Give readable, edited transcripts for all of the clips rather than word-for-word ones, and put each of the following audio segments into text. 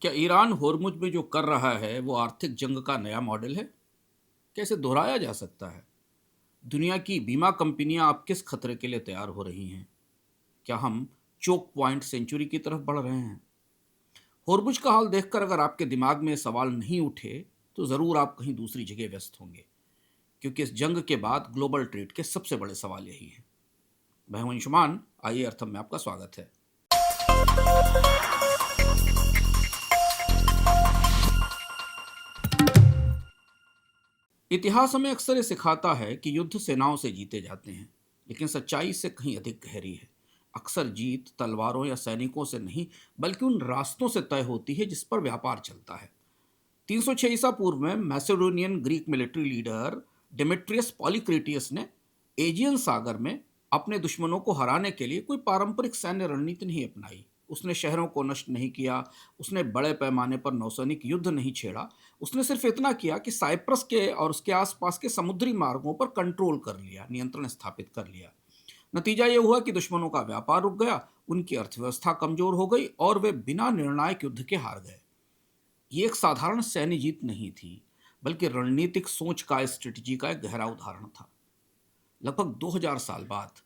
क्या ईरान होर्मुज में जो कर रहा है वो आर्थिक जंग का नया मॉडल है? कैसे दोहराया जा सकता है? दुनिया की बीमा कंपनियां अब किस खतरे के लिए तैयार हो रही हैं? क्या हम चोक पॉइंट सेंचुरी की तरफ बढ़ रहे हैं? होर्मुज का हाल देखकर अगर आपके दिमाग में सवाल नहीं उठे तो ज़रूर आप कहीं दूसरी जगह व्यस्त होंगे, क्योंकि इस जंग के बाद ग्लोबल ट्रेड के सबसे बड़े सवाल यही हैं। मैं हूं अंशुमान, आइए अर्थम में आपका स्वागत है। इतिहास हमें अक्सर ये सिखाता है कि युद्ध सेनाओं से जीते जाते हैं, लेकिन सच्चाई से कहीं अधिक गहरी है। अक्सर जीत तलवारों या सैनिकों से नहीं, बल्कि उन रास्तों से तय होती है जिस पर व्यापार चलता है। 306 ईसा पूर्व में Macedonian Greek military leader Demetrius Poliorcetes ने एजियन सागर में अपने दुश्मनों को हराने के लिए कोई पारंपरिक सैन्य रणनीति नहीं अपनाई। उसने शहरों को नष्ट नहीं किया, उसने बड़े पैमाने पर नौसैनिक युद्ध नहीं छेड़ा। उसने सिर्फ इतना किया कि साइप्रस के और उसके आसपास के समुद्री मार्गों पर कंट्रोल कर लिया, नियंत्रण स्थापित कर लिया। नतीजा यह हुआ कि दुश्मनों का व्यापार रुक गया, उनकी अर्थव्यवस्था कमजोर हो गई और वे बिना निर्णायक युद्ध के हार गए। ये एक साधारण सैन्य जीत नहीं थी, बल्कि रणनीतिक सोच का, स्ट्रेटजी का एक गहरा उदाहरण था। लगभग 2000 साल बाद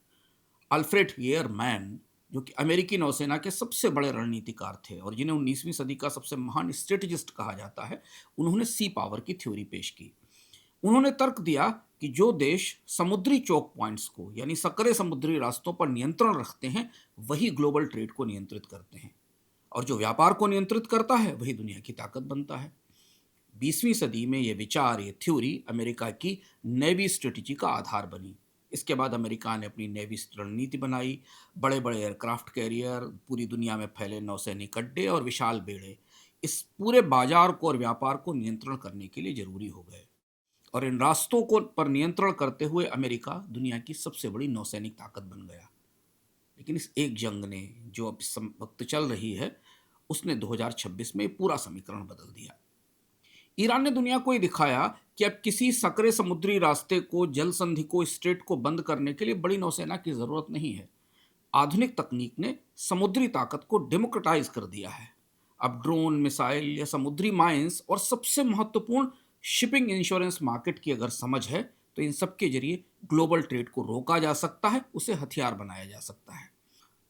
अल्फ्रेड वेयरमैन, जो कि अमेरिकी नौसेना के सबसे बड़े रणनीतिकार थे और जिन्हें 19वीं सदी का सबसे महान स्ट्रेटजिस्ट कहा जाता है, उन्होंने सी पावर की थ्योरी पेश की। उन्होंने तर्क दिया कि जो देश समुद्री चोक पॉइंट्स को, यानी सकरे समुद्री रास्तों पर नियंत्रण रखते हैं, वही ग्लोबल ट्रेड को नियंत्रित करते हैं, और जो व्यापार को नियंत्रित करता है वही दुनिया की ताकत बनता है। 20वीं सदी में ये विचार, ये थ्योरी अमेरिका की नेवी स्ट्रेटजी का आधार बनी। इसके बाद अमेरिका ने अपनी नेवी रणनीति बनाई। बड़े बड़े एयरक्राफ्ट कैरियर, पूरी दुनिया में फैले नौसैनिक अड्डे और विशाल बेड़े इस पूरे बाजार को और व्यापार को नियंत्रण करने के लिए जरूरी हो गए। और इन रास्तों को पर नियंत्रण करते हुए अमेरिका दुनिया की सबसे बड़ी नौसैनिक ताकत बन गया। लेकिन इस एक जंग ने, जो अब इस वक्त चल रही है, उसने 2026 में पूरा समीकरण बदल दिया। ईरान ने दुनिया को ये दिखाया कि अब किसी सकरे समुद्री रास्ते को, जल संधि को, स्ट्रेट को बंद करने के लिए बड़ी नौसेना की जरूरत नहीं है। आधुनिक तकनीक ने समुद्री ताकत को डेमोक्रेटाइज कर दिया है। अब ड्रोन, मिसाइल या समुद्री माइंस और सबसे महत्वपूर्ण शिपिंग इंश्योरेंस मार्केट की अगर समझ है, तो इन सब के जरिए ग्लोबल ट्रेड को रोका जा सकता है, उसे हथियार बनाया जा सकता है।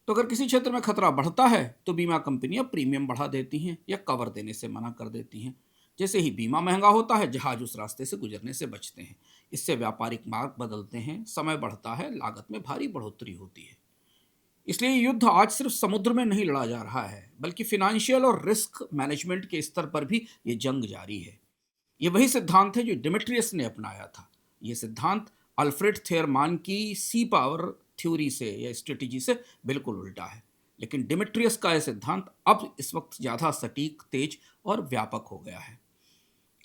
तो अगर किसी क्षेत्र में खतरा बढ़ता है तो बीमा कंपनियां प्रीमियम बढ़ा देती हैं या कवर देने से मना कर देती हैं। जैसे ही बीमा महंगा होता है, जहाज उस रास्ते से गुजरने से बचते हैं। इससे व्यापारिक मार्ग बदलते हैं, समय बढ़ता है, लागत में भारी बढ़ोतरी होती है। इसलिए युद्ध आज सिर्फ समुद्र में नहीं लड़ा जा रहा है, बल्कि फिनेंशियल और रिस्क मैनेजमेंट के स्तर पर भी ये जंग जारी है। ये वही सिद्धांत है जो डिमेट्रियस ने अपनाया था। ये सिद्धांत अल्फ्रेड थेयरमान की सी पावर थ्योरी से या स्ट्रेटेजी से बिल्कुल उल्टा है। लेकिन डिमेट्रियस का यह सिद्धांत अब इस वक्त ज़्यादा सटीक, तेज और व्यापक हो गया है।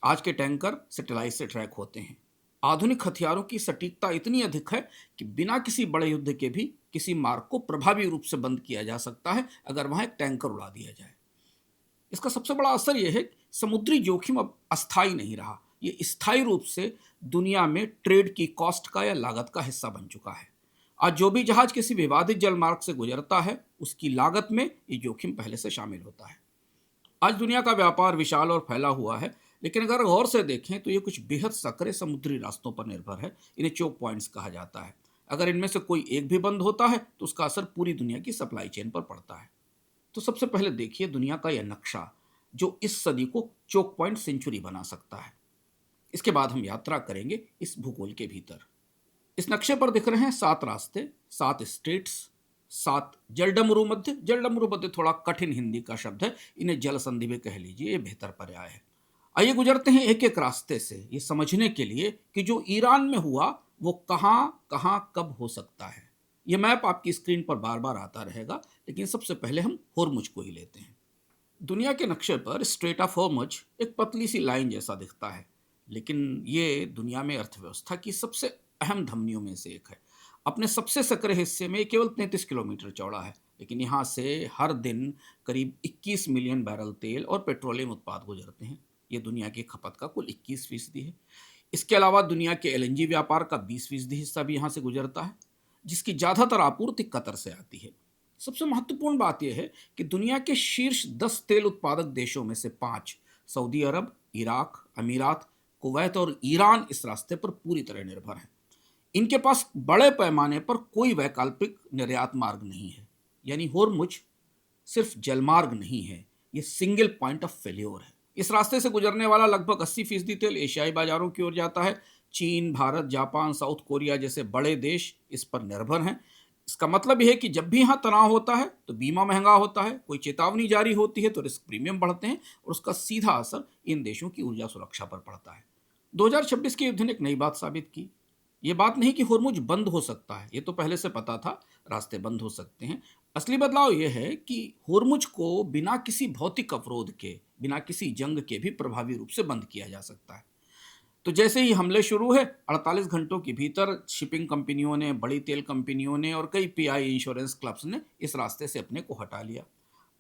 आज के टैंकर सैटेलाइट से ट्रैक होते हैं। आधुनिक हथियारों की सटीकता इतनी अधिक है कि बिना किसी बड़े युद्ध के भी किसी मार्ग को प्रभावी रूप से बंद किया जा सकता है, अगर वहां एक टैंकर उड़ा दिया जाए। इसका सबसे बड़ा असर यह है कि समुद्री जोखिम अब अस्थायी नहीं रहा, ये स्थायी रूप से दुनिया में ट्रेड की कॉस्ट का या लागत का हिस्सा बन चुका है। आज जो भी जहाज किसी विवादित जलमार्ग से गुजरता है, उसकी लागत में ये जोखिम पहले से शामिल होता है। आज दुनिया का व्यापार विशाल और फैला हुआ है, लेकिन अगर गौर से देखें तो ये कुछ बेहद सकरे समुद्री रास्तों पर निर्भर है। इन्हें चोक पॉइंट्स कहा जाता है। अगर इनमें से कोई एक भी बंद होता है तो उसका असर पूरी दुनिया की सप्लाई चेन पर पड़ता है। तो सबसे पहले देखिए दुनिया का यह नक्शा, जो इस सदी को चोक पॉइंट सेंचुरी बना सकता है। इसके बाद हम यात्रा करेंगे इस भूगोल के भीतर। इस नक्शे पर दिख रहे हैं 7 रास्ते, 7 स्टेट्स, 7 जलडमरू मध्य। जलडमरू मध्य थोड़ा कठिन हिंदी का शब्द है, इन्हें जल संधि भी कह लीजिए, ये बेहतर पर्याय है। आइए गुजरते हैं एक एक रास्ते से, ये समझने के लिए कि जो ईरान में हुआ वो कहाँ कहाँ कब हो सकता है। ये मैप आपकी स्क्रीन पर बार बार आता रहेगा, लेकिन सबसे पहले हम होर्मुज को ही लेते हैं। दुनिया के नक्शे पर स्ट्रेट ऑफ होर्मुज एक पतली सी लाइन जैसा दिखता है, लेकिन ये दुनिया में अर्थव्यवस्था की सबसे अहम धमनियों में से एक है। अपने सबसे सकरे हिस्से में केवल 33 किलोमीटर चौड़ा है, लेकिन यहाँ से हर दिन करीब 21 मिलियन बैरल तेल और पेट्रोलियम उत्पाद गुजरते हैं। ये दुनिया की खपत का कुल 21% है। इसके अलावा दुनिया के एलएनजी व्यापार का 20% हिस्सा भी यहाँ से गुजरता है, जिसकी ज़्यादातर आपूर्ति कतर से आती है। सबसे महत्वपूर्ण बात यह है कि दुनिया के शीर्ष 10 तेल उत्पादक देशों में से 5 सऊदी अरब, इराक, अमीरात, कुवैत और ईरान इस रास्ते पर पूरी तरह निर्भर हैं। इनके पास बड़े पैमाने पर कोई वैकल्पिक निर्यात मार्ग नहीं है। यानी होर्मुज सिर्फ जलमार्ग नहीं है, ये सिंगल पॉइंट ऑफ फेल्योर है। इस रास्ते से गुजरने वाला लगभग 80% तेल एशियाई बाजारों की ओर जाता है। चीन, भारत, जापान, साउथ कोरिया जैसे बड़े देश इस पर निर्भर हैं। इसका मतलब यह है कि जब भी यहाँ तनाव होता है तो बीमा महंगा होता है, कोई चेतावनी जारी होती है तो रिस्क प्रीमियम बढ़ते हैं और उसका सीधा असर इन देशों की ऊर्जा सुरक्षा पर पड़ता है। 2026 के युद्ध ने एक नई बात साबित की। ये बात नहीं कि होर्मुज बंद हो सकता है, ये तो पहले से पता था, रास्ते बंद हो सकते हैं। असली बदलाव यह है कि होर्मुज को बिना किसी भौतिक अवरोध के, बिना किसी जंग के भी प्रभावी रूप से बंद किया जा सकता है। तो जैसे ही हमले शुरू हुए 48 घंटों के भीतर शिपिंग कंपनियों ने, बड़ी तेल कंपनियों ने और कई पीआई इंश्योरेंस क्लब्स ने इस रास्ते से अपने को हटा लिया।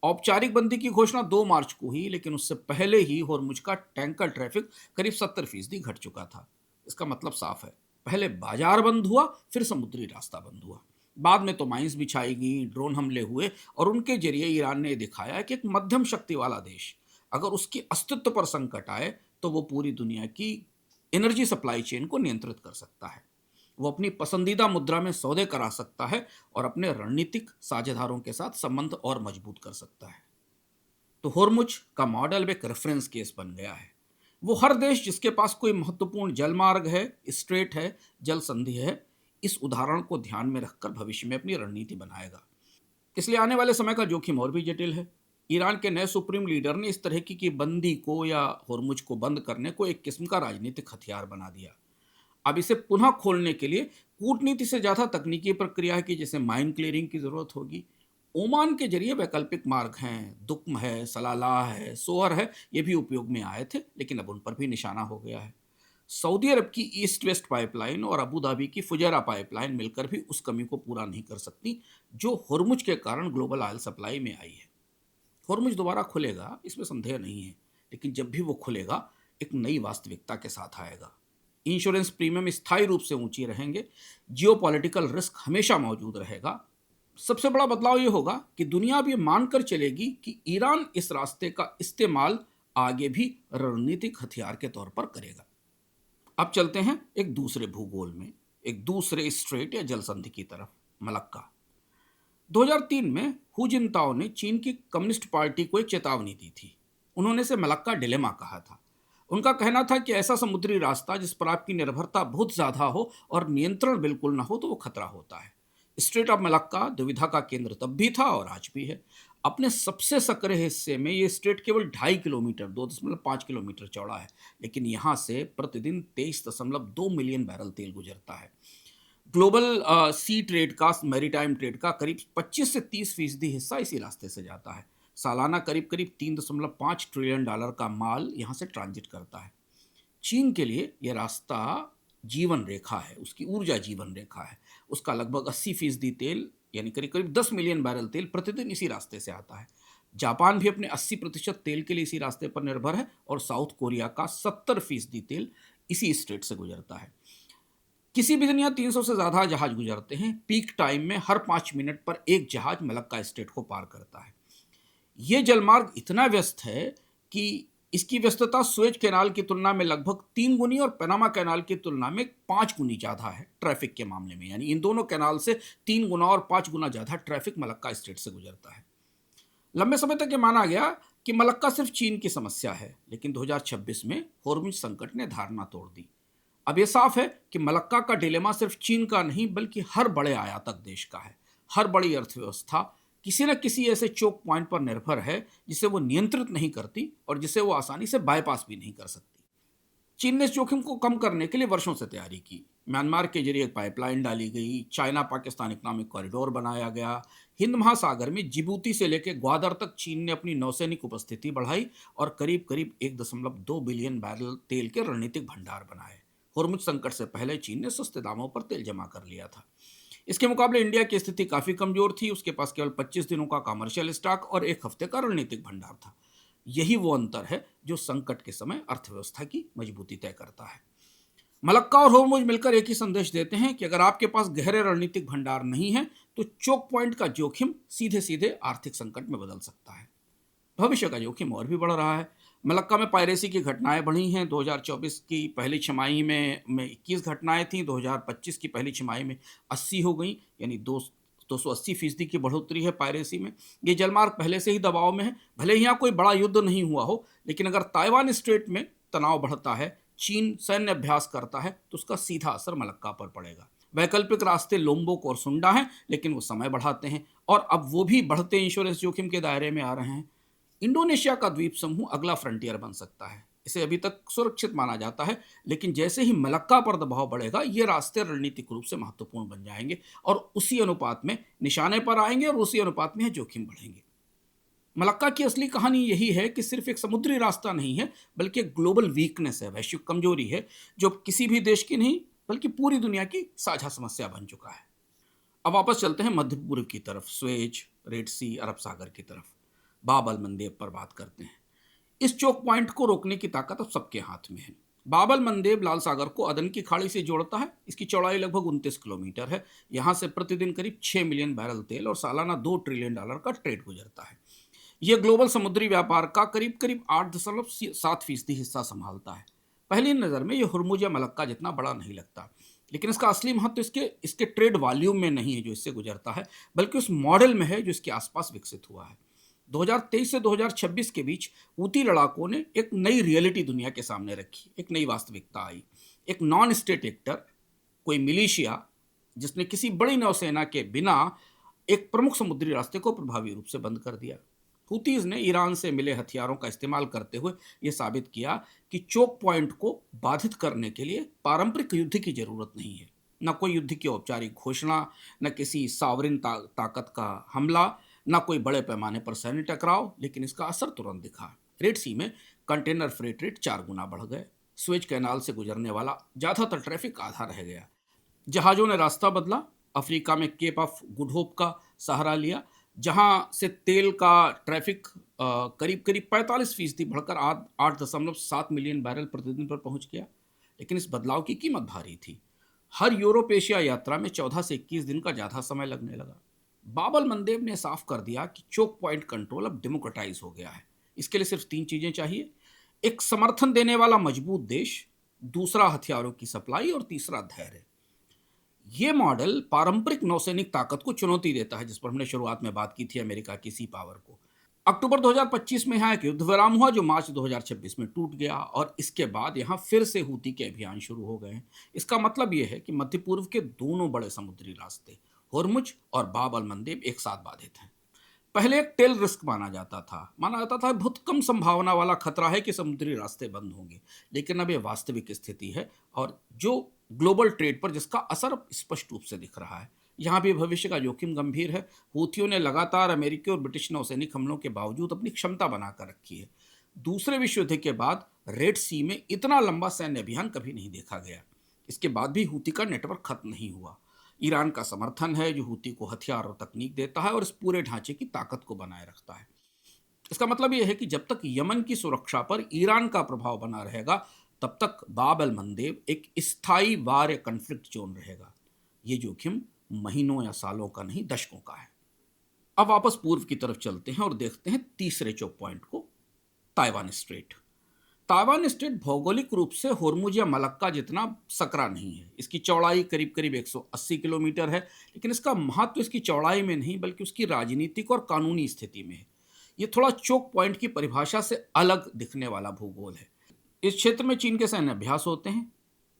औपचारिक बंदी की घोषणा 2 मार्च को हुई, लेकिन उससे पहले ही होर्मुज का टैंकर ट्रैफिक करीब 70% घट चुका था। इसका मतलब साफ है, पहले बाजार बंद हुआ, फिर समुद्री रास्ता बंद हुआ। बाद में तो माइंस बिछाई गई, ड्रोन हमले हुए और उनके जरिए ईरान ने दिखाया कि एक मध्यम शक्ति वाला देश अगर उसके अस्तित्व पर संकट आए तो वो पूरी दुनिया की एनर्जी सप्लाई चेन को नियंत्रित कर सकता है। वो अपनी पसंदीदा मुद्रा में सौदे करा सकता है और अपने रणनीतिक साझेदारों के साथ संबंध और मजबूत कर सकता है। तो होर्मुज का मॉडल अब एक रेफरेंस केस बन गया है। वो हर देश जिसके पास कोई महत्वपूर्ण जलमार्ग है, स्ट्रेट है, जल संधि है, इस उदाहरण को ध्यान में रखकर भविष्य में अपनी रणनीति बनाएगा। इसलिए आने वाले समय का जोखिम और भी जटिल है। ईरान के नए सुप्रीम लीडर ने इस तरह की बंदी को या होर्मुज को बंद करने को एक किस्म का राजनीतिक हथियार बना दिया। अब इसे पुनः खोलने के लिए कूटनीति से ज़्यादा तकनीकी प्रक्रिया की, जैसे माइन क्लियरिंग की ज़रूरत होगी। ओमान के जरिए वैकल्पिक मार्ग हैं, दुक्म है, सलाला है, सोहर है, ये भी उपयोग में आए थे, लेकिन अब उन पर भी निशाना हो गया है। सऊदी अरब की ईस्ट वेस्ट पाइपलाइन और अबू धाबी की फुजैरा पाइपलाइन मिलकर भी उस कमी को पूरा नहीं कर सकती जो होर्मुज के कारण ग्लोबल ऑयल सप्लाई में आई है। होर्मुज दोबारा खुलेगा, इसमें संदेह नहीं है, लेकिन जब भी वो खुलेगा एक नई वास्तविकता के साथ आएगा। इंश्योरेंस प्रीमियम स्थायी रूप से ऊंची रहेंगे, जियोपॉलिटिकल रिस्क हमेशा मौजूद रहेगा। सबसे बड़ा बदलाव ये होगा कि दुनिया अब ये मानकर चलेगी कि ईरान इस रास्ते का इस्तेमाल आगे भी रणनीतिक हथियार के तौर पर करेगा। अब चलते हैं एक दूसरे भूगोल में, एक दूसरे स्ट्रेट या जलसंधि की तरफ, मलक्का। 2003 में हु जिनताओ ने चीन की कम्युनिस्ट पार्टी को एक चेतावनी दी थी। उन्होंने इसे मलक्का डिलेमा कहा था। उनका कहना था कि ऐसा समुद्री रास्ता जिस पर आपकी निर्भरता बहुत ज़्यादा हो और नियंत्रण बिल्कुल ना हो तो वो खतरा होता है। स्ट्रेट ऑफ मलक्का दुविधा का केंद्र तब भी था और आज भी है। अपने सबसे सकरे हिस्से में ये स्ट्रेट केवल 2.5 किलोमीटर 2.5 किलोमीटर चौड़ा है, लेकिन यहाँ से प्रतिदिन 23.2 मिलियन बैरल तेल गुजरता है। ग्लोबल सी ट्रेड का, मैरीटाइम ट्रेड का करीब 25 से 30% हिस्सा इसी रास्ते से जाता है। सालाना करीब करीब $3.5 ट्रिलियन का माल यहाँ से ट्रांजिट करता है। चीन के लिए यह रास्ता जीवन रेखा है, उसकी ऊर्जा जीवन रेखा है। उसका लगभग 80% तेल, यानी करीब करीब 10 मिलियन बैरल तेल प्रतिदिन इसी रास्ते से आता है। जापान भी अपने 80% तेल के लिए इसी रास्ते पर निर्भर है और साउथ कोरिया का 70% तेल इसी स्ट्रेट से गुजरता है। किसी भी दिन यहाँ 300 से ज़्यादा जहाज गुजरते हैं। पीक टाइम में हर 5 मिनट पर एक जहाज मलक्का स्ट्रेट को पार करता है। ये जलमार्ग इतना व्यस्त है कि इसकी व्यस्तता स्वेज कैनाल की तुलना में लगभग 3 गुनी और पनामा कैनाल की तुलना में 5 गुनी ज़्यादा है ट्रैफिक के मामले में। यानी इन दोनों कैनाल से 3 गुना और 5 गुना ज़्यादा ट्रैफिक मलक्का स्ट्रेट से गुजरता है। लंबे समय तक ये माना गया कि मलक्का सिर्फ चीन की समस्या है, लेकिन 2026 में होर्मुज संकट ने धारणा तोड़ दी। अब यह साफ है कि मलक्का का डिलेमा सिर्फ चीन का नहीं बल्कि हर बड़े आयातक देश का है। हर बड़ी अर्थव्यवस्था किसी न किसी ऐसे चोक पॉइंट पर निर्भर है जिसे वो नियंत्रित नहीं करती और जिसे वो आसानी से बाईपास भी नहीं कर सकती। चीन ने इस जोखिम को कम करने के लिए वर्षों से तैयारी की। म्यांमार के जरिए एक पाइपलाइन डाली गई, चाइना पाकिस्तान इकोनॉमिक कॉरिडोर बनाया गया, हिंद महासागर में जिबूती से लेकर ग्वादर तक चीन ने अपनी नौसैनिक उपस्थिति बढ़ाई और करीब करीब 1.2 बिलियन बैरल तेल के रणनीतिक भंडार बनाए। होर्मुज संकट से पहले चीन ने सस्ते दामों पर तेल जमा कर लिया था। इसके मुकाबले इंडिया की स्थिति काफ़ी कमज़ोर थी। उसके पास केवल 25 दिनों का कमर्शियल स्टॉक और 1 हफ्ते का रणनीतिक भंडार था। यही वो अंतर है जो संकट के समय अर्थव्यवस्था की मजबूती तय करता है। मलक्का और होर्मुज मिलकर एक ही संदेश देते हैं कि अगर आपके पास गहरे रणनीतिक भंडार नहीं है तो चोक पॉइंट का जोखिम सीधे सीधे आर्थिक संकट में बदल सकता है। भविष्य का जोखिम और भी बढ़ रहा है। मलक्का में पायरेसी की घटनाएं बढ़ी हैं। 2024 की पहली छमाही में 21 घटनाएं थीं, 2025 की पहली छमाही में 80 हो गई, यानी 280% की बढ़ोतरी है पायरेसी में। ये जलमार्ग पहले से ही दबाव में है। भले ही यहाँ कोई बड़ा युद्ध नहीं हुआ हो, लेकिन अगर ताइवान स्ट्रेट में तनाव बढ़ता है, चीन सैन्य अभ्यास करता है, तो उसका सीधा असर मलक्का पर पड़ेगा। वैकल्पिक रास्ते लोम्बोक और सुंडा हैं, लेकिन वो समय बढ़ाते हैं और अब वो भी बढ़ते इंश्योरेंस जोखिम के दायरे में आ रहे हैं। इंडोनेशिया का द्वीप समूह अगला फ्रंटियर बन सकता है। इसे अभी तक सुरक्षित माना जाता है, लेकिन जैसे ही मलक्का पर दबाव बढ़ेगा, ये रास्ते रणनीतिक रूप से महत्वपूर्ण बन जाएंगे और उसी अनुपात में निशाने पर आएंगे और उसी अनुपात में जोखिम बढ़ेंगे। मलक्का की असली कहानी यही है कि सिर्फ एक समुद्री रास्ता नहीं है, बल्कि एक ग्लोबल वीकनेस है, वैश्विक कमजोरी है, जो किसी भी देश की नहीं बल्कि पूरी दुनिया की साझा समस्या बन चुका है। अब वापस चलते हैं मध्य पूर्व की तरफ, स्वेज, रेड सी, अरब सागर की तरफ। बाब अल मंदेब पर बात करते हैं। इस चोक पॉइंट को रोकने की ताकत अब सबके हाथ में है। बाब अल मंदेब लाल सागर को अदन की खाड़ी से जोड़ता है। इसकी चौड़ाई लगभग 29 किलोमीटर है। यहाँ से प्रतिदिन करीब 6 मिलियन बैरल तेल और सालाना $2 ट्रिलियन का ट्रेड गुजरता है। यह ग्लोबल समुद्री व्यापार का करीब करीब 8.7% हिस्सा संभालता है। पहली नज़र में यह हुर्मुज या मलक्का जितना बड़ा नहीं लगता, लेकिन इसका असली महत्व इसके इसके ट्रेड वॉल्यूम में नहीं है जो इससे गुजरता है, बल्कि उस मॉडल में है जो इसके आसपास विकसित हुआ है। 2023 से 2026 के बीच हूती लड़ाकों ने एक नई रियलिटी दुनिया के सामने रखी, एक नई वास्तविकता आई। एक नॉन स्टेट एक्टर, कोई मिलिशिया, जिसने किसी बड़ी नौसेना के बिना एक प्रमुख समुद्री रास्ते को प्रभावी रूप से बंद कर दिया। हूतीज ने ईरान से मिले हथियारों का इस्तेमाल करते हुए यह साबित किया कि चोक पॉइंट को बाधित करने के लिए पारंपरिक युद्ध की जरूरत नहीं है। न कोई युद्ध की औपचारिक घोषणा, न किसी सावरिन ताकत का हमला, न कोई बड़े पैमाने पर सैन्य टकराव, लेकिन इसका असर तुरंत दिखा। रेड सी में कंटेनर फ्रेट रेट 4 गुना बढ़ गए। स्वेज कैनाल से गुजरने वाला ज्यादातर ट्रैफिक आधा रह गया। जहाज़ों ने रास्ता बदला। अफ्रीका में केप ऑफ गुड होप का सहारा लिया, जहां से तेल का ट्रैफिक करीब करीब 45% बढ़कर 8.7 मिलियन बैरल प्रतिदिन पर पहुंच गया। लेकिन इस बदलाव की कीमत भारी थी। हर यूरोप एशिया यात्रा में 14 से 21 दिन का ज़्यादा समय लगने लगा। बाब अल मंदेब ने साफ कर दिया कि चोक पॉइंट कंट्रोल अब डेमोक्रेटाइज हो गया है। इसके लिए सिर्फ 3 चीज़ें चाहिए: एक समर्थन देने वाला मजबूत देश, दूसरा हथियारों की सप्लाई और तीसरा धैर्य। ये मॉडल पारंपरिक नौसैनिक ताकत को चुनौती देता है, जिस पर हमने शुरुआत में बात की थी, अमेरिका की सी पावर को। अक्टूबर 2025 में यहाँ एक युद्ध विराम हुआ जो मार्च 2026 में टूट गया और इसके बाद यहाँ फिर से हूती के अभियान शुरू हो गए हैं। इसका मतलब ये है कि मध्य पूर्व के दोनों बड़े समुद्री रास्ते, होर्मुज और बाब अल मंदेब, एक साथ बाधित हैं। पहले एक टेल रिस्क माना जाता था बहुत कम संभावना वाला खतरा है कि समुद्री रास्ते बंद होंगे, लेकिन अब ये वास्तविक स्थिति है और जो ग्लोबल ट्रेड पर जिसका असर अब स्पष्ट रूप से दिख रहा है। यहाँ भी भविष्य का जोखिम गंभीर है। हूथियों ने लगातार अमेरिकी और ब्रिटिश नौसैनिक हमलों के बावजूद अपनी क्षमता बनाकर रखी है। दूसरे विश्व युद्ध के बाद रेड सी में इतना लंबा सैन्य अभियान कभी नहीं देखा गया। इसके बाद भी हूती का नेटवर्क खत्म नहीं हुआ। ईरान का समर्थन है जो हूती को हथियार और तकनीक देता है और इस पूरे ढांचे की ताकत को बनाए रखता है। इसका मतलब यह है कि जब तक यमन की सुरक्षा पर ईरान का प्रभाव बना रहेगा, तब तक बाब अल मंदेब एक स्थायी वार या कन्फ्लिक्ट जोन रहेगा। ये जोखिम महीनों या सालों का नहीं, दशकों का है। अब वापस पूर्व की तरफ चलते हैं और देखते हैं तीसरे चोक पॉइंट को, ताइवान स्ट्रेट। ताइवान स्ट्रेट भौगोलिक रूप से होर्मुज या मलक्का जितना सकरा नहीं है। इसकी चौड़ाई करीब करीब 180 किलोमीटर है, लेकिन इसका महत्व इसकी चौड़ाई में नहीं बल्कि उसकी राजनीतिक और कानूनी स्थिति में है। ये थोड़ा चोक पॉइंट की परिभाषा से अलग दिखने वाला भूगोल है। इस क्षेत्र में चीन के सैन्य अभ्यास होते हैं।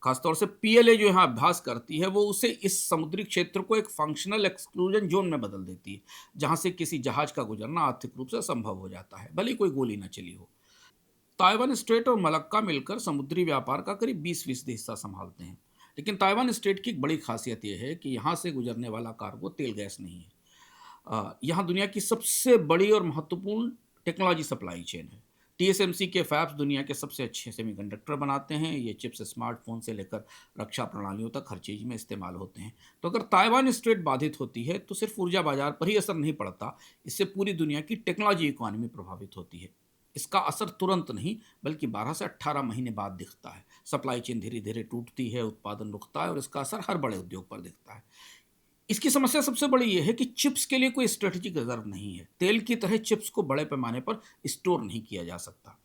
खासतौर से पीएलए जो यहाँ अभ्यास करती है, वो उसे इस समुद्री क्षेत्र को एक फंक्शनल एक्सक्लूजन जोन में बदल देती है, जहाँ से किसी जहाज का गुजरना आर्थिक रूप से संभव हो जाता है, भले कोई गोली न चली हो। ताइवान स्ट्रेट और मलक्का मिलकर समुद्री व्यापार का करीब 20% हिस्सा संभालते हैं। लेकिन ताइवान स्ट्रेट की एक बड़ी खासियत यह है कि यहाँ से गुजरने वाला कार्गो तेल गैस नहीं है। यहाँ दुनिया की सबसे बड़ी और महत्वपूर्ण टेक्नोलॉजी सप्लाई चेन है। टीएसएमसी के फैब्स दुनिया के सबसे अच्छे सेमीकंडक्टर बनाते हैं। ये चिप्स स्मार्टफोन से लेकर रक्षा प्रणालियों तक हर चीज़ में इस्तेमाल होते हैं। तो अगर ताइवान स्ट्रेट बाधित होती है तो सिर्फ ऊर्जा बाजार पर ही असर नहीं पड़ता, इससे पूरी दुनिया की टेक्नोलॉजी इकोनॉमी प्रभावित होती है। इसका असर तुरंत नहीं बल्कि 12 से 18 महीने बाद दिखता है। सप्लाई चेन धीरे धीरे टूटती है, उत्पादन रुकता है और इसका असर हर बड़े उद्योग पर दिखता है। इसकी समस्या सबसे बड़ी यह है कि चिप्स के लिए कोई स्ट्रेटेजिक रिजर्व नहीं है। तेल की तरह चिप्स को बड़े पैमाने पर स्टोर नहीं किया जा सकता।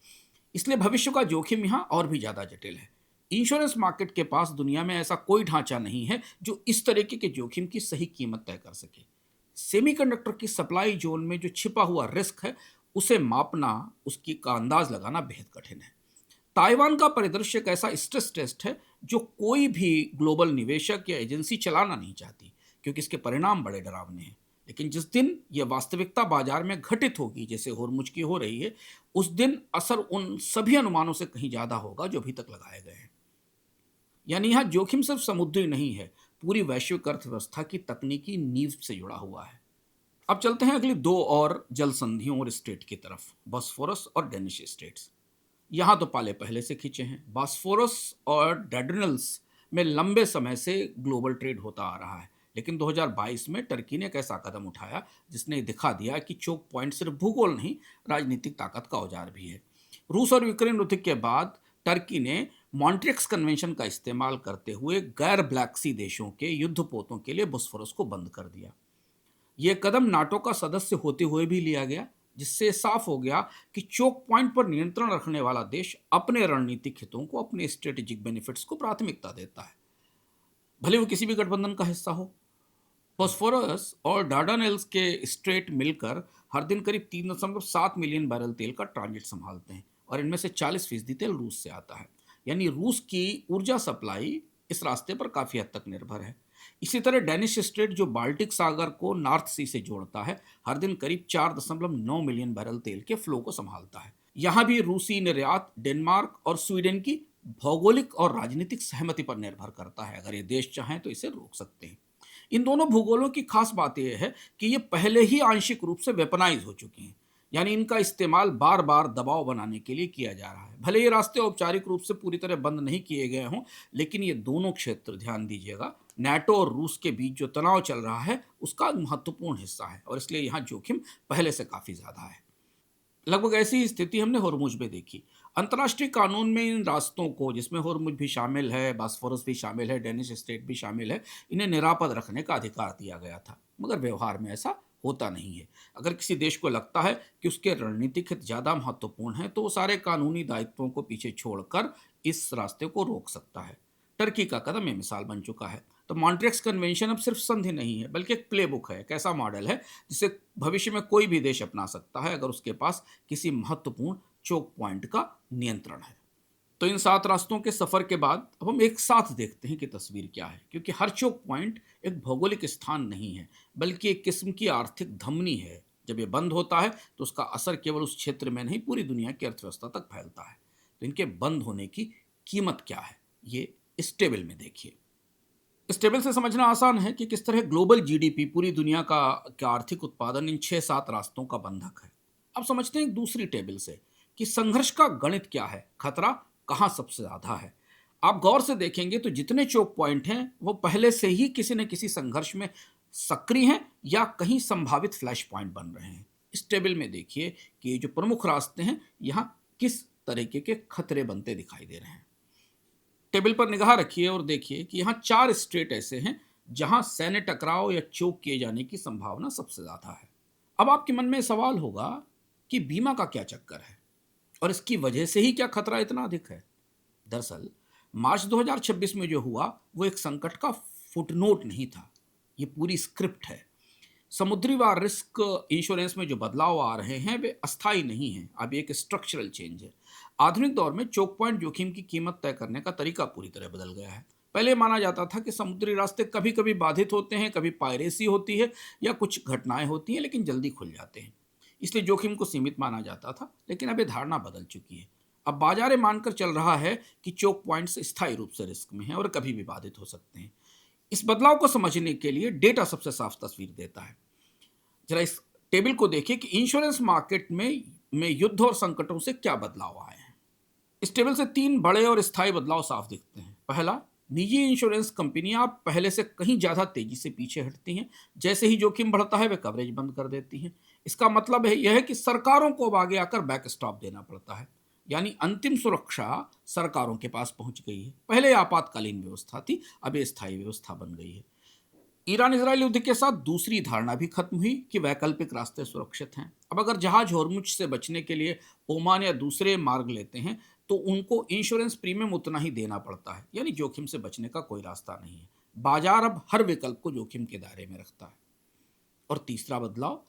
इसलिए भविष्य का जोखिम यहाँ और भी ज़्यादा जटिल है। इंश्योरेंस मार्केट के पास दुनिया में ऐसा कोई ढांचा नहीं है जो इस तरीके के जोखिम की सही कीमत तय कर सके। सेमीकंडक्टर की सप्लाई जोन में जो छिपा हुआ रिस्क है, उसे मापना, उसकी का अंदाज लगाना बेहद कठिन है। ताइवान का परिदृश्य एक ऐसा स्ट्रेस टेस्ट है जो कोई भी ग्लोबल निवेशक या एजेंसी चलाना नहीं चाहती, क्योंकि इसके परिणाम बड़े डरावने हैं। लेकिन जिस दिन यह वास्तविकता बाजार में घटित होगी, जैसे होरमुज की हो रही है, उस दिन असर उन सभी अनुमानों से कहीं ज्यादा होगा जो अभी तक लगाए गए हैं। यानी यहाँ जोखिम सिर्फ समुद्री नहीं है, पूरी वैश्विक अर्थव्यवस्था की तकनीकी नींव से जुड़ा हुआ है। अब चलते हैं अगली दो और जल संधियों और स्टेट की तरफ, बॉस्फोरस और डेनिश स्टेट्स। यहाँ तो पाले पहले से खींचे हैं। बॉस्फोरस और डैर्डेनल्स में लंबे समय से ग्लोबल ट्रेड होता आ रहा है, लेकिन 2022 में टर्की ने एक ऐसा कदम उठाया जिसने दिखा दिया कि चोक पॉइंट सिर्फ भूगोल नहीं, राजनीतिक ताकत का औजार भी है। रूस और यूक्रेन युद्ध के बाद टर्की ने मॉन्ट्रिक्स कन्वेंशन का इस्तेमाल करते हुए गैर ब्लैक सी देशों के युद्धपोतों के लिए बॉस्फोरस को बंद कर दिया। यह कदम नाटो का सदस्य होते हुए भी लिया गया, जिससे साफ हो गया कि चोक पॉइंट पर नियंत्रण रखने वाला देश अपने रणनीतिक हितों को, अपने स्ट्रेटेजिक बेनिफिट्स को प्राथमिकता देता है, भले वो किसी भी गठबंधन का हिस्सा हो। फॉस्फोरस और डार्डानेल्स के स्ट्रेट मिलकर हर दिन करीब 3.7 मिलियन बैरल तेल का ट्रांजिट संभालते हैं, और इनमें से 40% तेल रूस से आता है। यानी रूस की ऊर्जा सप्लाई इस रास्ते पर काफ़ी हद तक निर्भर है। इसी तरह डेनिश स्ट्रेट, जो बाल्टिक सागर को नॉर्थ सी से जोड़ता है, हर दिन करीब 4.9 मिलियन बैरल तेल के फ्लो को संभालता है। यहाँ भी रूसी निर्यात डेनमार्क और स्वीडन की भौगोलिक और राजनीतिक सहमति पर निर्भर करता है। अगर ये देश चाहें तो इसे रोक सकते हैं। इन दोनों भूगोलों की खास बात यह है कि ये पहले ही आंशिक रूप से वेपनाइज हो चुकी हैं, यानी इनका इस्तेमाल बार बार दबाव बनाने के लिए किया जा रहा है। भले ये रास्ते औपचारिक रूप से पूरी तरह बंद नहीं किए गए हों, लेकिन ये दोनों क्षेत्र, ध्यान दीजिएगा, नाटो और रूस के बीच जो तनाव चल रहा है उसका महत्वपूर्ण हिस्सा है, और इसलिए यहाँ जोखिम पहले से काफ़ी ज़्यादा है। लगभग ऐसी ही स्थिति हमने होरमुज में देखी। अंतर्राष्ट्रीय कानून में इन रास्तों को, जिसमें होरमुज भी शामिल है, बॉस्फोरस भी शामिल है, डेनिश स्ट्रेट भी शामिल है, इन्हें निरापद रखने का अधिकार दिया गया था, मगर व्यवहार में ऐसा होता नहीं है। अगर किसी देश को लगता है कि उसके रणनीतिक हित ज़्यादा महत्वपूर्ण हैं, तो वो सारे कानूनी दायित्वों को पीछे छोड़कर इस रास्ते को रोक सकता है। टर्की का कदम ये मिसाल बन चुका है। तो मॉन्ट्रिक्स कन्वेंशन अब सिर्फ संधि नहीं है, बल्कि एक प्लेबुक है, एक ऐसा मॉडल है जिसे भविष्य में कोई भी देश अपना सकता है, अगर उसके पास किसी महत्वपूर्ण चोक पॉइंट का नियंत्रण है। तो इन 7 रास्तों के सफर के बाद अब हम एक साथ देखते हैं कि तस्वीर क्या है, क्योंकि हर चोक पॉइंट एक भौगोलिक स्थान नहीं है, बल्कि एक किस्म की आर्थिक धमनी है। जब ये बंद होता है तो उसका असर केवल उस क्षेत्र में नहीं, पूरी दुनिया की अर्थव्यवस्था तक फैलता है। तो इनके बंद होने की कीमत क्या है, ये इस टेबल में देखिए। इस टेबल से समझना आसान है कि किस तरह ग्लोबल जीडीपी, पूरी दुनिया का आर्थिक उत्पादन इन 6-7 रास्तों का बंधक है। अब समझते हैं एक दूसरी टेबल से कि संघर्ष का गणित क्या है, खतरा कहाँ सबसे ज्यादा है। आप गौर से देखेंगे तो जितने चोक पॉइंट हैं वो पहले से ही किसी न किसी संघर्ष में सक्रिय हैं या कहीं संभावित फ्लैश पॉइंट बन रहे हैं। इस टेबल में देखिए कि ये जो प्रमुख रास्ते हैं, यहाँ किस तरीके के खतरे बनते दिखाई दे रहे हैं। टेबल पर निगाह रखिए और देखिए कि यहाँ 4 स्टेट ऐसे हैं जहां सैन्य टकराव या चोक किए जाने की संभावना सबसे ज्यादा है। अब आपके मन में सवाल होगा कि बीमा का क्या चक्कर है और इसकी वजह से ही क्या खतरा इतना अधिक है। दरअसल मार्च 2026 में जो हुआ वो एक संकट का फुटनोट नहीं था, ये पूरी स्क्रिप्ट है। समुद्री वार रिस्क इंश्योरेंस में जो बदलाव आ रहे हैं वे अस्थायी नहीं हैं, अब एक स्ट्रक्चरल चेंज है। आधुनिक दौर में चोक पॉइंट जोखिम की कीमत तय करने का तरीका पूरी तरह बदल गया है। पहले माना जाता था कि समुद्री रास्ते कभी कभी बाधित होते हैं, कभी पायरेसी होती है या कुछ घटनाएं होती हैं, लेकिन जल्दी खुल जाते हैं, इसलिए जोखिम को सीमित माना जाता था। लेकिन अब ये धारणा बदल चुकी है। अब बाजार मानकर चल रहा है कि चोक पॉइंट्स स्थायी रूप से रिस्क में हैं और कभी भी बाधित हो सकते हैं। इस बदलाव को समझने के लिए डेटा सबसे साफ तस्वीर देता है। जरा इस टेबल को देखिए कि इंश्योरेंस मार्केट में युद्ध और संकटों से क्या बदलाव आए हैं। इस टेबल से 3 बड़े और स्थायी बदलाव साफ दिखते हैं। पहला, निजी इंश्योरेंस कंपनियां पहले से कहीं ज्यादा तेजी से पीछे हटती हैं। जैसे ही जोखिम बढ़ता है वे कवरेज बंद कर देती हैं। इसका मतलब है यह है कि सरकारों को अब आगे आकर बैकस्टॉप देना पड़ता है, यानी अंतिम सुरक्षा सरकारों के पास पहुंच गई है। पहले आपातकालीन व्यवस्था थी, अब ये स्थायी व्यवस्था बन गई है। ईरान इजरायल युद्ध के साथ दूसरी धारणा भी खत्म हुई कि वैकल्पिक रास्ते सुरक्षित हैं। अब अगर जहाज होर्मुज से बचने के लिए ओमान या दूसरे मार्ग लेते हैं तो उनको इंश्योरेंस प्रीमियम उतना ही देना पड़ता है, यानी जोखिम से बचने का कोई रास्ता नहीं है। बाजार अब हर विकल्प को जोखिम के दायरे में रखता है। और तीसरा बदलाव,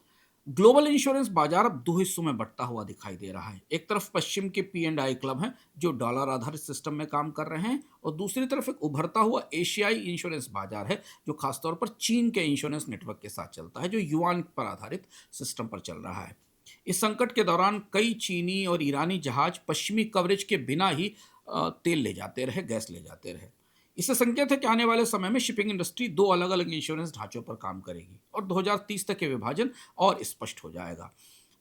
ग्लोबल इंश्योरेंस बाजार अब दो हिस्सों में बंटता हुआ दिखाई दे रहा है। एक तरफ पश्चिम के P&I क्लब हैं जो डॉलर आधारित सिस्टम में काम कर रहे हैं, और दूसरी तरफ एक उभरता हुआ एशियाई इंश्योरेंस बाजार है जो खासतौर पर चीन के इंश्योरेंस नेटवर्क के साथ चलता है, जो युआन पर आधारित सिस्टम पर चल रहा है। इस संकट के दौरान कई चीनी और ईरानी जहाज पश्चिमी कवरेज के बिना ही तेल ले जाते रहे, गैस ले जाते रहे। इससे संकेत है कि आने वाले समय में शिपिंग इंडस्ट्री दो अलग अलग इंश्योरेंस ढांचों पर काम करेगी और 2030 तक ये विभाजन और स्पष्ट हो जाएगा,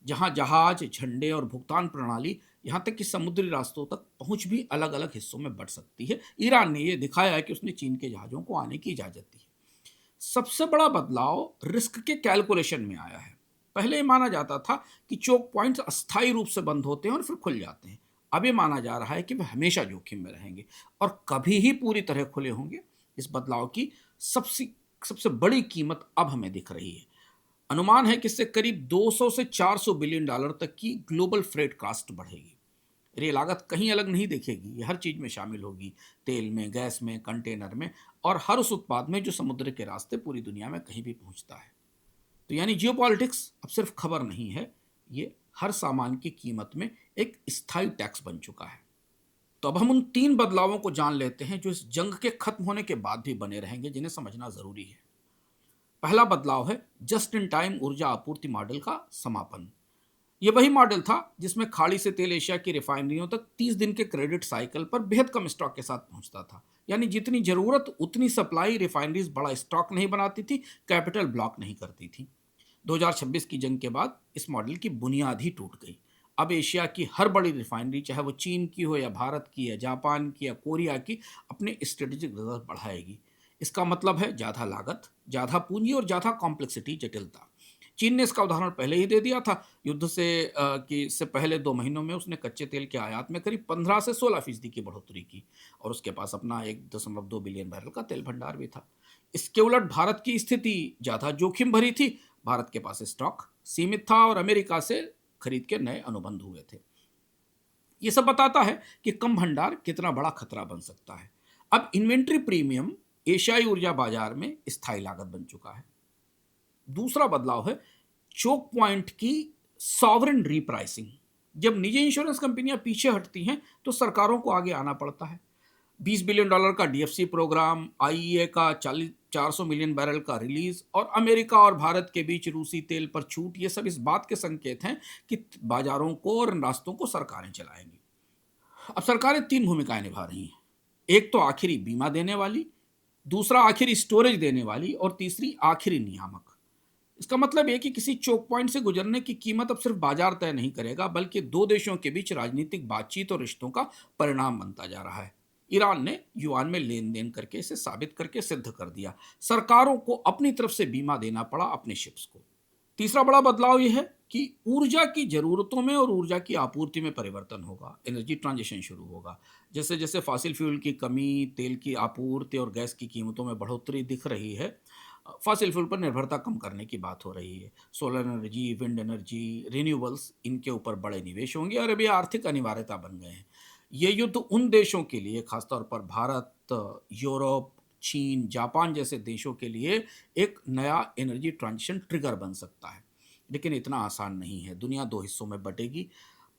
जहां जहाज, झंडे और भुगतान प्रणाली, यहां तक कि समुद्री रास्तों तक पहुंच भी अलग अलग हिस्सों में बढ़ सकती है। ईरान ने यह दिखाया है कि उसने चीन के जहाजों को आने की इजाजत दी है। सबसे बड़ा बदलाव रिस्क के कैलकुलेशन में आया है। पहले ये माना जाता था कि चोक पॉइंट्स अस्थायी रूप से बंद होते हैं और फिर खुल जाते हैं। अब ये माना जा रहा है कि वे हमेशा जोखिम में रहेंगे और कभी ही पूरी तरह खुले होंगे। इस बदलाव की सबसे सबसे बड़ी कीमत अब हमें दिख रही है। अनुमान है कि इससे करीब 200 से 400 बिलियन डॉलर तक की ग्लोबल फ्रेट कास्ट बढ़ेगी। और ये लागत कहीं अलग नहीं दिखेगी, ये हर चीज में शामिल होगी, तेल में, गैस में, कंटेनर में और हर उस उत्पाद में जो समुद्र के रास्ते पूरी दुनिया में कहीं भी पहुंचता है। तो यानी जियोपॉलिटिक्स अब सिर्फ खबर नहीं है, ये हर सामान की कीमत में एक स्थायी टैक्स बन चुका है। तो अब हम उन तीन बदलावों को जान लेते हैं जो इस जंग के खत्म होने के बाद भी बने रहेंगे, जिन्हें समझना जरूरी है। पहला बदलाव है जस्ट इन टाइम ऊर्जा आपूर्ति मॉडल का समापन। यह वही मॉडल था जिसमें खाड़ी से तेल एशिया की रिफाइनरियों तक 30 दिन के क्रेडिट साइकिल पर बेहद कम स्टॉक के साथ पहुंचता था। यानी जितनी जरूरत उतनी सप्लाई, रिफाइनरीज बड़ा स्टॉक नहीं बनाती थी, कैपिटल ब्लॉक नहीं करती थी। 2026 की जंग के बाद इस मॉडल की बुनियाद ही टूट गई। अब एशिया की हर बड़ी रिफाइनरी, चाहे वो चीन की हो या भारत की या जापान की या कोरिया की, अपने स्ट्रेटेजिक रिजर्व बढ़ाएगी। इसका मतलब है ज़्यादा लागत, ज़्यादा पूंजी और ज़्यादा कॉम्प्लेक्सिटी, जटिलता। चीन ने इसका उदाहरण पहले ही दे दिया था। युद्ध से कि इससे पहले 2 महीनों में उसने कच्चे तेल के आयात में करीब 15 से 16% की बढ़ोतरी की और उसके पास अपना 1.2 बिलियन बैरल का तेल भंडार भी था। इसके उलट भारत की स्थिति ज़्यादा जोखिम भरी थी। भारत के पास स्टॉक सीमित था और अमेरिका से खरीद के नए अनुबंध हुए थे। ये सब बताता है कि कम भंडार कितना बड़ा खतरा बन सकता है। अब इन्वेंट्री प्रीमियम एशियाई ऊर्जा बाजार में स्थायी लागत बन चुका है। दूसरा बदलाव है चोक पॉइंट की सॉवरेन रीप्राइसिंग। जब निजी इंश्योरेंस कंपनियां पीछे हटती हैं तो सरकारों को आगे आना पड़ता है। $20 बिलियन का डीएफसी प्रोग्राम, आईईए का 400 मिलियन बैरल का रिलीज और अमेरिका और भारत के बीच रूसी तेल पर छूट, ये सब इस बात के संकेत हैं कि बाजारों को और रास्तों को सरकारें चलाएंगी। अब सरकारें तीन भूमिकाएं निभा रही हैं। एक तो आखिरी बीमा देने वाली, दूसरा आखिरी स्टोरेज देने वाली और तीसरी आखिरी नियामक। इसका मतलब यह कि किसी चोक पॉइंट से गुजरने की कीमत अब सिर्फ बाजार तय नहीं करेगा, बल्कि दो देशों के बीच राजनीतिक बातचीत और रिश्तों का परिणाम बनता जा रहा है। ईरान ने युआन में लेन देन करके इसे साबित करके सिद्ध कर दिया। सरकारों को अपनी तरफ से बीमा देना पड़ा अपने शिप्स को। तीसरा बड़ा बदलाव यह है कि ऊर्जा की जरूरतों में और ऊर्जा की आपूर्ति में परिवर्तन होगा। एनर्जी ट्रांजिशन शुरू होगा। जैसे जैसे फॉसिल फ्यूल की कमी, तेल की आपूर्ति और गैस की कीमतों में बढ़ोतरी दिख रही है, फॉसिल फ्यूल पर निर्भरता कम करने की बात हो रही है। Solar energy, wind energy, renewables, इनके ऊपर बड़े निवेश होंगे और अभी आर्थिक अनिवार्यता बन गए हैं। ये युद्ध उन देशों के लिए, खासतौर पर भारत, यूरोप, चीन, जापान जैसे देशों के लिए एक नया एनर्जी ट्रांजिशन ट्रिगर बन सकता है, लेकिन इतना आसान नहीं है। दुनिया दो हिस्सों में बटेगी।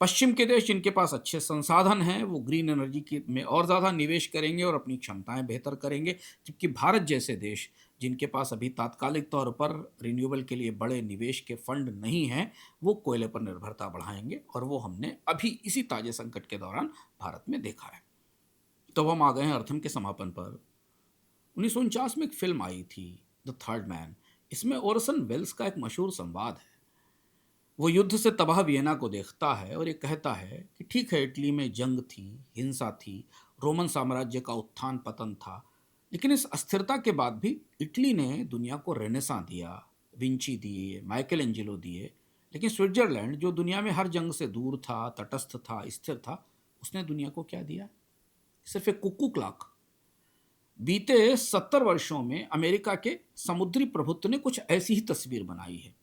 पश्चिम के देश जिनके पास अच्छे संसाधन हैं वो ग्रीन एनर्जी की में और ज़्यादा निवेश करेंगे और अपनी क्षमताएं बेहतर करेंगे, जबकि भारत जैसे देश जिनके पास अभी तात्कालिक तौर पर रिन्यूएबल के लिए बड़े निवेश के फंड नहीं हैं, वो कोयले पर निर्भरता बढ़ाएंगे और वो हमने अभी इसी ताजे संकट के दौरान भारत में देखा है। तो हम आ गए हैं अर्थम के समापन पर। 1949 में एक फिल्म आई थी, द थर्ड मैन। इसमें ओरसन वेल्स का एक मशहूर संवाद है। वो युद्ध से तबाह वियना को देखता है और ये कहता है कि ठीक है, इटली में जंग थी, हिंसा थी, रोमन साम्राज्य का उत्थान पतन था, लेकिन इस अस्थिरता के बाद भी इटली ने दुनिया को रेनेसां दिया, विंची दिए, माइकल एंजेलो दिए। लेकिन स्विट्जरलैंड, जो दुनिया में हर जंग से दूर था, तटस्थ था, स्थिर था, उसने दुनिया को क्या दिया? सिर्फ एक कुक्कू क्लॉक। बीते 70 वर्षों में अमेरिका के समुद्री प्रभुत्व ने कुछ ऐसी ही तस्वीर बनाई है।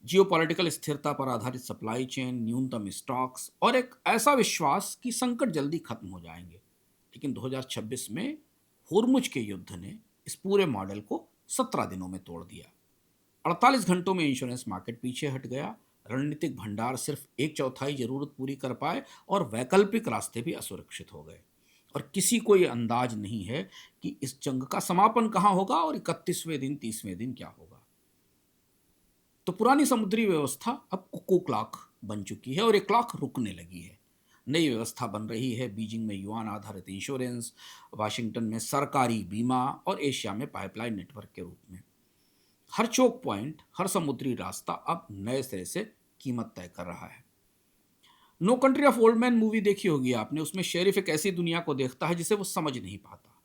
जियोपॉलिटिकल स्थिरता पर आधारित सप्लाई चेन, न्यूनतम स्टॉक्स और एक ऐसा विश्वास कि संकट जल्दी खत्म हो जाएंगे। लेकिन 2026 में होर्मुज के युद्ध ने इस पूरे मॉडल को 17 दिनों में तोड़ दिया। 48 घंटों में इंश्योरेंस मार्केट पीछे हट गया, रणनीतिक भंडार सिर्फ एक चौथाई जरूरत पूरी कर पाए और वैकल्पिक रास्ते भी असुरक्षित हो गए। और किसी को ये अंदाज नहीं है कि इस जंग का समापन कहाँ होगा और 31वें दिन 30वें दिन क्या होगा। तो पुरानी समुद्री व्यवस्था अब कुकू क्लॉक बन चुकी है और ये क्लॉक रुकने लगी है। नई व्यवस्था बन रही है, बीजिंग में युआन आधारित इंश्योरेंस, वाशिंगटन में सरकारी बीमा और एशिया में पाइपलाइन नेटवर्क के रूप में। हर चोक पॉइंट, हर समुद्री रास्ता अब नए सिरे से कीमत तय कर रहा है। No country of old man movie देखी होगी आपने। उसमें शेरिफ एक ऐसी दुनिया को देखता है जिसे वो समझ नहीं पाता।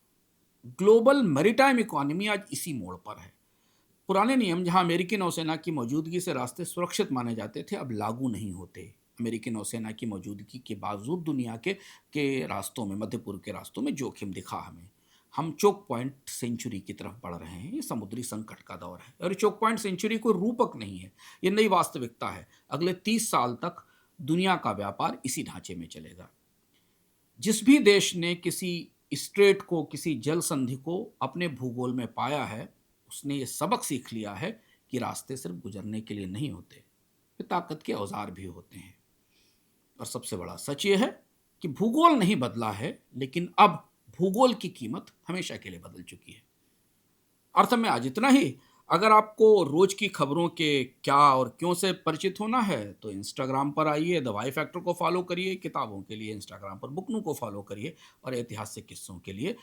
ग्लोबल मैरीटाइम इकोनॉमी आज इसी मोड़ पर है। पुराने नियम जहां अमेरिकी नौसेना की मौजूदगी से रास्ते सुरक्षित माने जाते थे, अब लागू नहीं होते। अमेरिकी नौसेना की मौजूदगी के बावजूद दुनिया के रास्तों में, मध्य पूर्व के रास्तों में जोखिम दिखा हमें। हम चोक पॉइंट सेंचुरी की तरफ बढ़ रहे हैं। ये समुद्री संकट का दौर है और चोक पॉइंट सेंचुरी कोई रूपक नहीं है, ये नई वास्तविकता है। अगले 30 साल तक दुनिया का व्यापार इसी ढांचे में चलेगा। जिस भी देश ने किसी स्ट्रेट को, किसी जल संधि को अपने भूगोल में पाया है, उसने ये सबक सीख लिया है कि रास्ते सिर्फ गुजरने के लिए नहीं होते, ये ताकत के औजार भी होते हैं। और सबसे बड़ा सच ये है कि भूगोल नहीं बदला है, लेकिन अब भूगोल की कीमत हमेशा के लिए बदल चुकी है। अर्थ में आज इतना ही। अगर आपको रोज की खबरों के क्या और क्यों से परिचित होना है तो इंस्टाग्राम पर आइए, द वाई फैक्टर को फॉलो करिए, किताबों के लिए इंस्टाग्राम पर बुकनू को फॉलो करिए और ऐतिहासिक किस्सों के लिए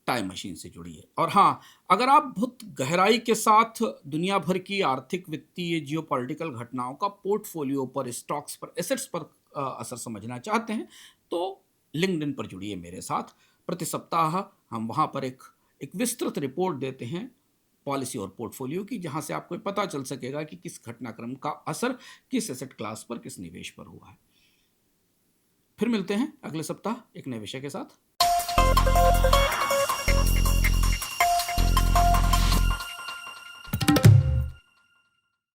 टाइम मशीन से जुड़िए। और हाँ, अगर आप बहुत गहराई के साथ दुनिया भर की आर्थिक, वित्तीय, जियोपॉलिटिकल घटनाओं का पोर्टफोलियो पर, स्टॉक्स पर, एसेट्स पर असर समझना चाहते हैं तो लिंक्डइन पर जुड़िए मेरे साथ। प्रति सप्ताह हम वहाँ पर एक विस्तृत रिपोर्ट देते हैं पॉलिसी और पोर्टफोलियो की, जहाँ से आपको पता चल सकेगा कि किस घटनाक्रम का असर किस एसेट क्लास पर, किस निवेश पर हुआ है। फिर मिलते हैं अगले सप्ताह एक नए विषय के साथ।